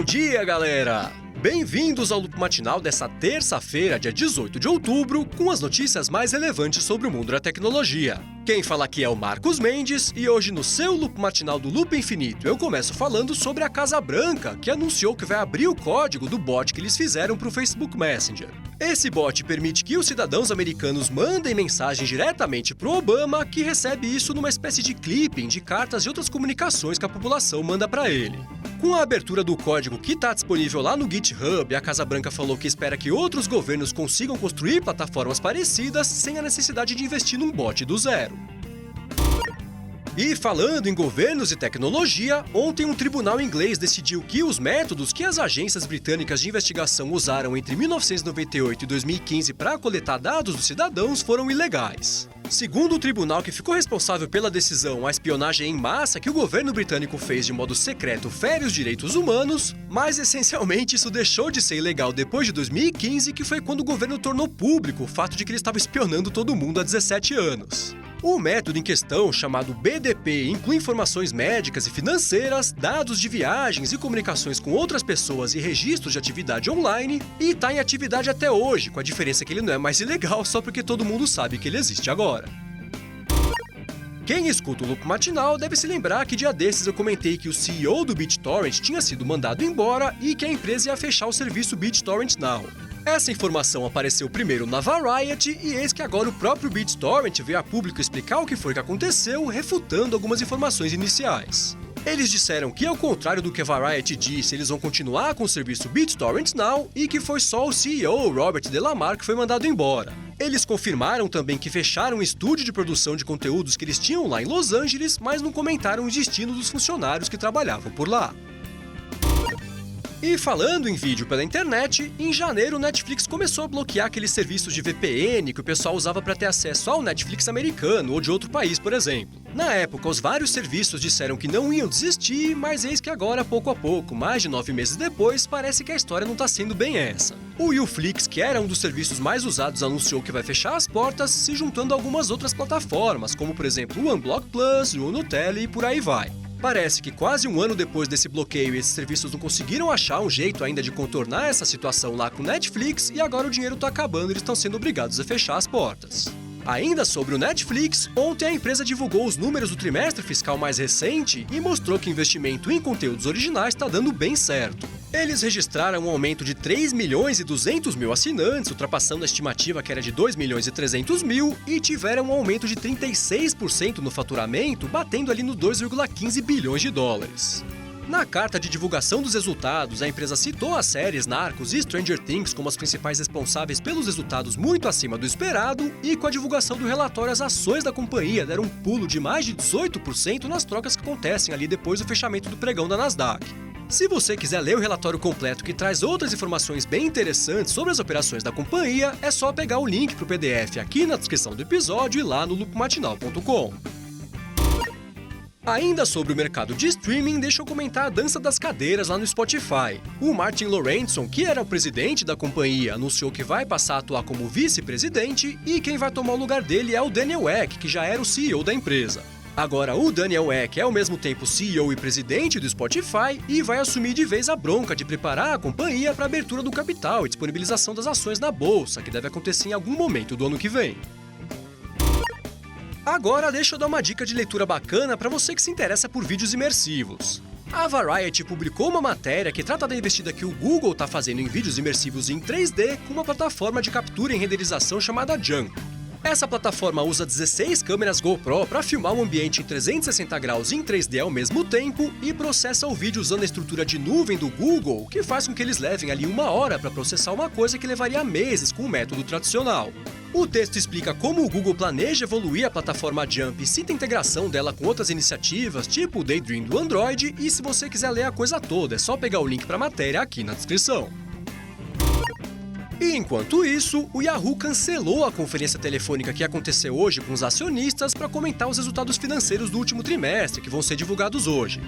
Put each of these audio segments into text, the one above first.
dia, galera! Bem-vindos ao Loop Matinal dessa terça-feira, dia 18 de outubro, com as notícias mais relevantes sobre o mundo da tecnologia. Quem fala aqui é o Marcos Mendes, e hoje no seu Loop Matinal do Loop Infinito eu começo falando sobre a Casa Branca, que anunciou que vai abrir o código do bot que eles fizeram para o Facebook Messenger. Esse bot permite que os cidadãos americanos mandem mensagens diretamente para o Obama, que recebe isso numa espécie de clipping de cartas e outras comunicações que a população manda para ele. Com a abertura do código que está disponível lá no GitHub, a Casa Branca falou que espera que outros governos consigam construir plataformas parecidas sem a necessidade de investir num bot do zero. E falando em governos e tecnologia, ontem um tribunal inglês decidiu que os métodos que as agências britânicas de investigação usaram entre 1998 e 2015 para coletar dados dos cidadãos foram ilegais. Segundo o tribunal que ficou responsável pela decisão, a espionagem em massa que o governo britânico fez de modo secreto fere os direitos humanos, mas essencialmente isso deixou de ser ilegal depois de 2015, que foi quando o governo tornou público o fato de que ele estava espionando todo mundo há 17 anos. O método em questão, chamado BDP, inclui informações médicas e financeiras, dados de viagens e comunicações com outras pessoas e registros de atividade online, e está em atividade até hoje, com a diferença que ele não é mais ilegal só porque todo mundo sabe que ele existe agora. Quem escuta o Loop Matinal deve se lembrar que dia desses eu comentei que o CEO do BitTorrent tinha sido mandado embora e que a empresa ia fechar o serviço BitTorrent Now. Essa informação apareceu primeiro na Variety e eis que agora o próprio BitTorrent veio a público explicar o que foi que aconteceu, refutando algumas informações iniciais. Eles disseram que, ao contrário do que a Variety disse, eles vão continuar com o serviço BitTorrent Now e que foi só o CEO, Robert Delamar, que foi mandado embora. Eles confirmaram também que fecharam o estúdio de produção de conteúdos que eles tinham lá em Los Angeles, mas não comentaram o destino dos funcionários que trabalhavam por lá. E falando em vídeo pela internet, em janeiro o Netflix começou a bloquear aqueles serviços de VPN que o pessoal usava para ter acesso ao Netflix americano ou de outro país, por exemplo. Na época, os vários serviços disseram que não iam desistir, mas eis que agora, pouco a pouco, mais de 9 meses depois, parece que a história não está sendo bem essa. O Uflix, que era um dos serviços mais usados, anunciou que vai fechar as portas, se juntando a algumas outras plataformas, como por exemplo o Unblock Plus, o Unotel e por aí vai. Parece que quase um ano depois desse bloqueio, esses serviços não conseguiram achar um jeito ainda de contornar essa situação lá com o Netflix e agora o dinheiro está acabando e eles estão sendo obrigados a fechar as portas. Ainda sobre o Netflix, ontem a empresa divulgou os números do trimestre fiscal mais recente e mostrou que o investimento em conteúdos originais está dando bem certo. Eles registraram um aumento de 3 milhões e 200 mil assinantes, ultrapassando a estimativa que era de 2 milhões e 300 mil, e tiveram um aumento de 36% no faturamento, batendo ali no 2,15 bilhões de dólares. Na carta de divulgação dos resultados, a empresa citou as séries Narcos e Stranger Things como as principais responsáveis pelos resultados muito acima do esperado, e com a divulgação do relatório as ações da companhia deram um pulo de mais de 18% nas trocas que acontecem ali depois do fechamento do pregão da Nasdaq. Se você quiser ler o relatório completo que traz outras informações bem interessantes sobre as operações da companhia, é só pegar o link para o PDF aqui na descrição do episódio e lá no loopmatinal.com. Ainda sobre o mercado de streaming, deixa eu comentar a dança das cadeiras lá no Spotify. O Martin Lorentzon, que era o presidente da companhia, anunciou que vai passar a atuar como vice-presidente e quem vai tomar o lugar dele é o Daniel Ek, que já era o CEO da empresa. Agora, o Daniel Ek é ao mesmo tempo CEO e presidente do Spotify e vai assumir de vez a bronca de preparar a companhia para a abertura do capital e disponibilização das ações na bolsa, que deve acontecer em algum momento do ano que vem. Agora deixa eu dar uma dica de leitura bacana para você que se interessa por vídeos imersivos. A Variety publicou uma matéria que trata da investida que o Google está fazendo em vídeos imersivos em 3D com uma plataforma de captura e renderização chamada Jump. Essa plataforma usa 16 câmeras GoPro para filmar um ambiente em 360 graus em 3D ao mesmo tempo e processa o vídeo usando a estrutura de nuvem do Google, que faz com que eles levem ali 1 hora para processar uma coisa que levaria meses com o método tradicional. O texto explica como o Google planeja evoluir a plataforma Jump e cita a integração dela com outras iniciativas, tipo o Daydream do Android, e se você quiser ler a coisa toda, é só pegar o link para a matéria aqui na descrição. E enquanto isso, o Yahoo cancelou a conferência telefônica que aconteceu hoje com os acionistas para comentar os resultados financeiros do último trimestre, que vão ser divulgados hoje.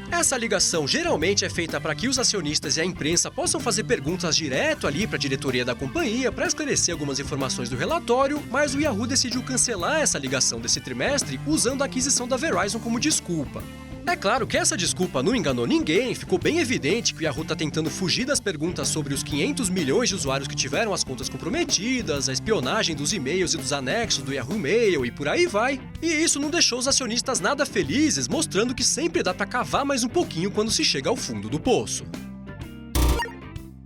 Essa ligação geralmente é feita para que os acionistas e a imprensa possam fazer perguntas direto ali para a diretoria da companhia para esclarecer algumas informações do relatório, mas o Yahoo decidiu cancelar essa ligação desse trimestre usando a aquisição da Verizon como desculpa. É claro que essa desculpa não enganou ninguém, ficou bem evidente que o Yahoo está tentando fugir das perguntas sobre os 500 milhões de usuários que tiveram as contas comprometidas, a espionagem dos e-mails e dos anexos do Yahoo Mail e por aí vai. E isso não deixou os acionistas nada felizes, mostrando que sempre dá para cavar mais um pouquinho quando se chega ao fundo do poço.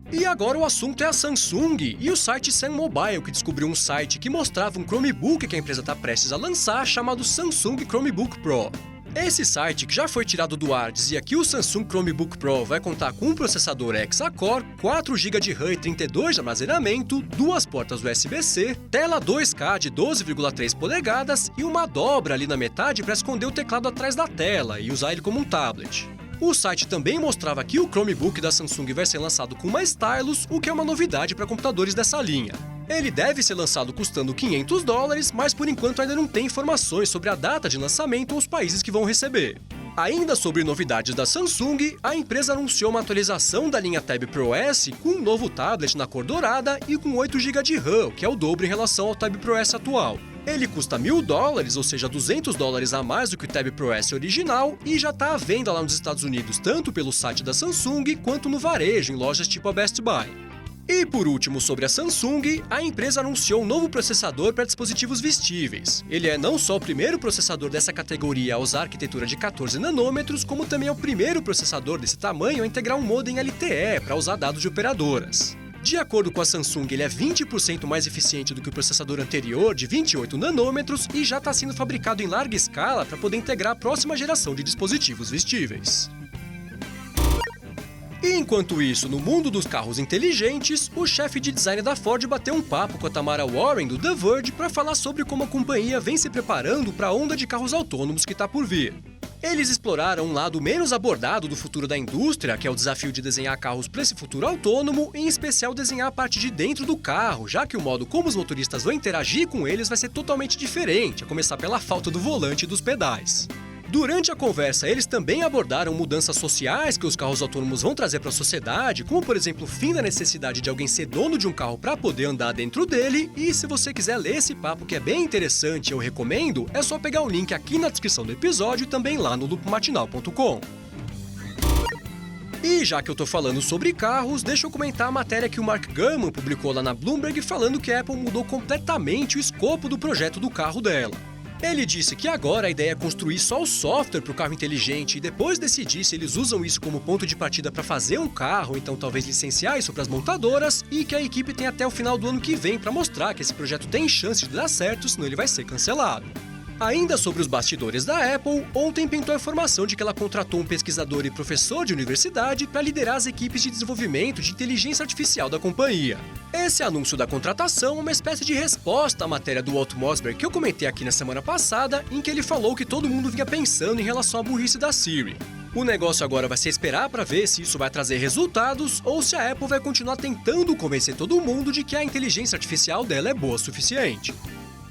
E agora o assunto é a Samsung e o site Sun Mobile, que descobriu um site que mostrava um Chromebook que a empresa está prestes a lançar, chamado Samsung Chromebook Pro. Esse site, que já foi tirado do ar, dizia que o Samsung Chromebook Pro vai contar com um processador Hexa-Core, 4 GB de RAM e 32 de armazenamento, 2 portas USB-C, tela 2K de 12,3 polegadas e uma dobra ali na metade para esconder o teclado atrás da tela e usar ele como um tablet. O site também mostrava que o Chromebook da Samsung vai ser lançado com uma stylus, o que é uma novidade para computadores dessa linha. Ele deve ser lançado custando $500, mas por enquanto ainda não tem informações sobre a data de lançamento ou os países que vão receber. Ainda sobre novidades da Samsung, a empresa anunciou uma atualização da linha Tab Pro S com um novo tablet na cor dourada e com 8 GB de RAM, que é o dobro em relação ao Tab Pro S atual. Ele custa $1.000, ou seja, $200 a mais do que o Tab Pro S original, e já está à venda lá nos Estados Unidos, tanto pelo site da Samsung quanto no varejo, em lojas tipo a Best Buy. E por último, sobre a Samsung, a empresa anunciou um novo processador para dispositivos vestíveis. Ele é não só o primeiro processador dessa categoria a usar arquitetura de 14 nanômetros, como também é o primeiro processador desse tamanho a integrar um modem LTE para usar dados de operadoras. De acordo com a Samsung, ele é 20% mais eficiente do que o processador anterior, de 28 nanômetros, e já está sendo fabricado em larga escala para poder integrar a próxima geração de dispositivos vestíveis. E enquanto isso, no mundo dos carros inteligentes, o chefe de design da Ford bateu um papo com a Tamara Warren do The Verge para falar sobre como a companhia vem se preparando para a onda de carros autônomos que está por vir. Eles exploraram um lado menos abordado do futuro da indústria, que é o desafio de desenhar carros para esse futuro autônomo, em especial desenhar a parte de dentro do carro, já que o modo como os motoristas vão interagir com eles vai ser totalmente diferente, a começar pela falta do volante e dos pedais. Durante a conversa, eles também abordaram mudanças sociais que os carros autônomos vão trazer para a sociedade, como por exemplo o fim da necessidade de alguém ser dono de um carro para poder andar dentro dele, e se você quiser ler esse papo que é bem interessante, eu recomendo, é só pegar o link aqui na descrição do episódio e também lá no loopmatinal.com. E já que eu tô falando sobre carros, deixa eu comentar a matéria que o Mark Gurman publicou lá na Bloomberg falando que a Apple mudou completamente o escopo do projeto do carro dela. Ele disse que agora a ideia é construir só o software para o carro inteligente e depois decidir se eles usam isso como ponto de partida para fazer um carro, então talvez licenciar isso para as montadoras, e que a equipe tem até o final do ano que vem para mostrar que esse projeto tem chance de dar certo, senão ele vai ser cancelado. Ainda sobre os bastidores da Apple, ontem pintou a informação de que ela contratou um pesquisador e professor de universidade para liderar as equipes de desenvolvimento de inteligência artificial da companhia. Esse anúncio da contratação é uma espécie de resposta à matéria do Walt Mossberg que eu comentei aqui na semana passada, em que ele falou que todo mundo vinha pensando em relação à burrice da Siri. O negócio agora vai ser esperar para ver se isso vai trazer resultados ou se a Apple vai continuar tentando convencer todo mundo de que a inteligência artificial dela é boa o suficiente.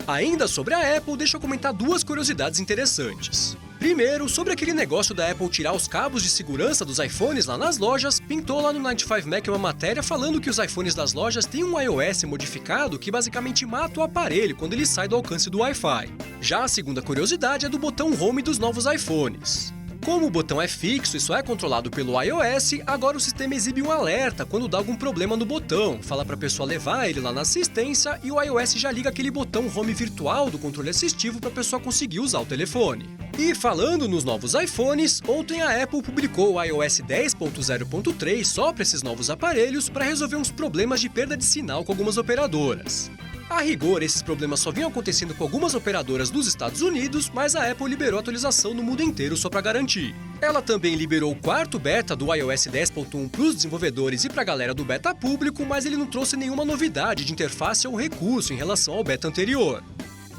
Ainda sobre a Apple, deixa eu comentar duas curiosidades interessantes. Primeiro, sobre aquele negócio da Apple tirar os cabos de segurança dos iPhones lá nas lojas, pintou lá no 95Mac uma matéria falando que os iPhones das lojas têm um iOS modificado que basicamente mata o aparelho quando ele sai do alcance do Wi-Fi. Já a segunda curiosidade é do botão Home dos novos iPhones. Como o botão é fixo e só é controlado pelo iOS, agora o sistema exibe um alerta quando dá algum problema no botão, fala para a pessoa levar ele lá na assistência e o iOS já liga aquele botão Home virtual do controle assistivo para a pessoa conseguir usar o telefone. E falando nos novos iPhones, ontem a Apple publicou o iOS 10.0.3 só para esses novos aparelhos para resolver uns problemas de perda de sinal com algumas operadoras. A rigor, esses problemas só vinham acontecendo com algumas operadoras dos Estados Unidos, mas a Apple liberou a atualização no mundo inteiro só para garantir. Ela também liberou o quarto beta do iOS 10.1 para os desenvolvedores e para a galera do beta público, mas ele não trouxe nenhuma novidade de interface ou recurso em relação ao beta anterior.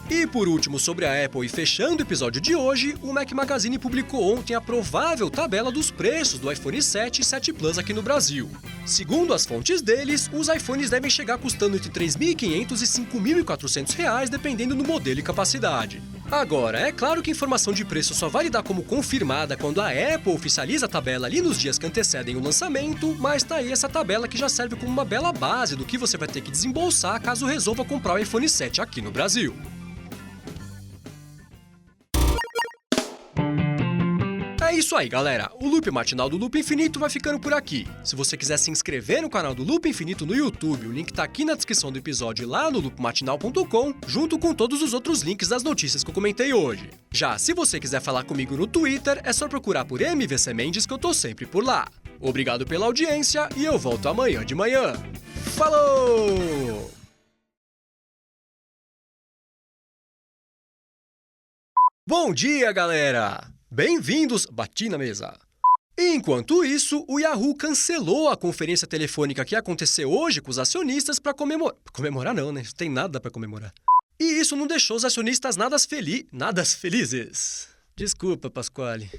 E por último, sobre a Apple e fechando o episódio de hoje, o Mac Magazine publicou ontem a provável tabela dos preços do iPhone 7 e 7 Plus aqui no Brasil. Segundo as fontes deles, os iPhones devem chegar custando entre R$ 3.500 e R$ 5.400, dependendo do modelo e capacidade. Agora, é claro que a informação de preço só vai dar como confirmada quando a Apple oficializa a tabela ali nos dias que antecedem o lançamento, mas tá aí essa tabela que já serve como uma bela base do que você vai ter que desembolsar caso resolva comprar o iPhone 7 aqui no Brasil. É isso aí, galera. O Loop Matinal do Loop Infinito vai ficando por aqui. Se você quiser se inscrever no canal do Loop Infinito no YouTube, o link tá aqui na descrição do episódio e lá no loopmatinal.com, junto com todos os outros links das notícias que eu comentei hoje. Já se você quiser falar comigo no Twitter, é só procurar por MVC Mendes que eu tô sempre por lá. Obrigado pela audiência e eu volto amanhã de manhã. Falou! Bom dia, galera! Bem-vindos... Bati na mesa. Enquanto isso, o Yahoo cancelou a conferência telefônica que ia acontecer hoje com os acionistas para comemorar... Comemorar não, né? Não tem nada para comemorar. E isso não deixou os acionistas nada felizes. Desculpa, Pasquale.